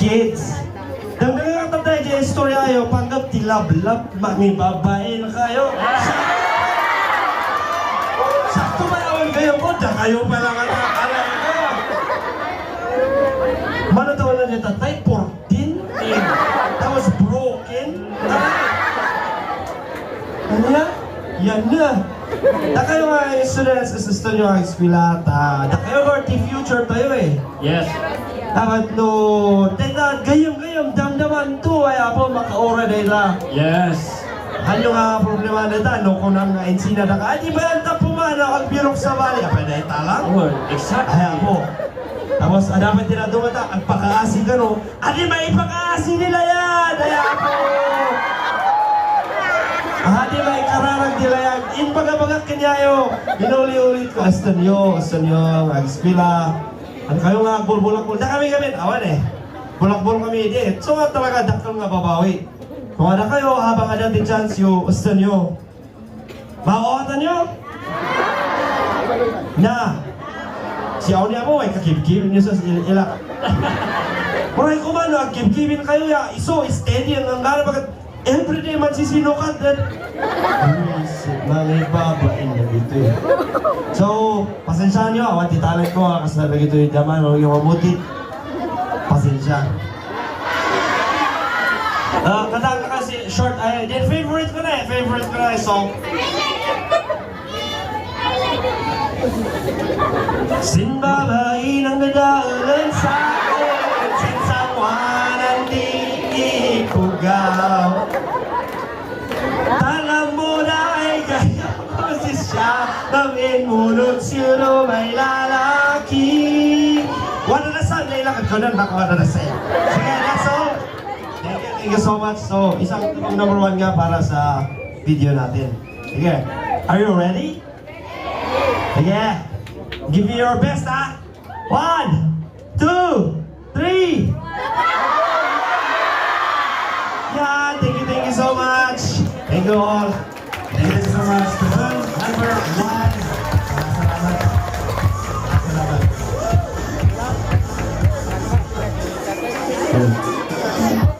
Kids, dagdagan ka tayo dyan istorya kayo, panggap tilab-lab, mga babae na kayo. Sakto ba naman kayo po? Diyan kayo pala ka nakakala ka. Mana taon na niya tatay? 14? Tapos broken? Ano na? Yan na. Da kayo nga students, assistant nyo ang eskwilata. Da kayo nga future tayo eh. Yes. Dapat no, teka, gayong damdaman to ay apo makaora nila. Yes. Hanyo nga problema nila, no, kung nang ensina na ka, di ba yan tapumana ang birok sa bali? Apa na italang? Oh, exactly. Ay apo. Tapos, dapat nila dumata, ang pakaasi ka no, adi may pakaasi nila yan! Ay apo! Adi may kararag nila yan, inbaga-baga kanyayo. Inuli-ulit ko, astan nyo, mag-espila. Ano kayo nga, bulbulak-bul. Da kami gamit, awan eh. Bulak-bul kami, di. So nga talaga, dakal nga babawi. Kung ano kayo, habang ada di chance yung gusto nyo. Makuhatan nyo? Na. Siyaw niya mo, ay kakib-kibin nyo sa ilak. Maray ko man, kib-kibin kayo ya. Iso, steady ang anggaran. Bakit everyday man sisinukat. Mga babain na dito eh. So, pasensya nyo, awan titalan ko kasi na dito yung daman o yung mabuti. Pasensya. Katang ka kasi short, din favorite ko na song. Sinbabain ang nadaalan sa akin, sinsawanan di ipugaw. Alam mo na ay kaya kasi siya, namin mulot siguro may lalaki. Wala na sa nilakad ko nun, baka wala na sa'yo. Sige, that's all. Thank you so much. So, isang number 1 nga para sa video natin. Sige, are you ready? Sige, give me your best ha. 1, 2, 3. Yeah, thank you so much. Thank you all.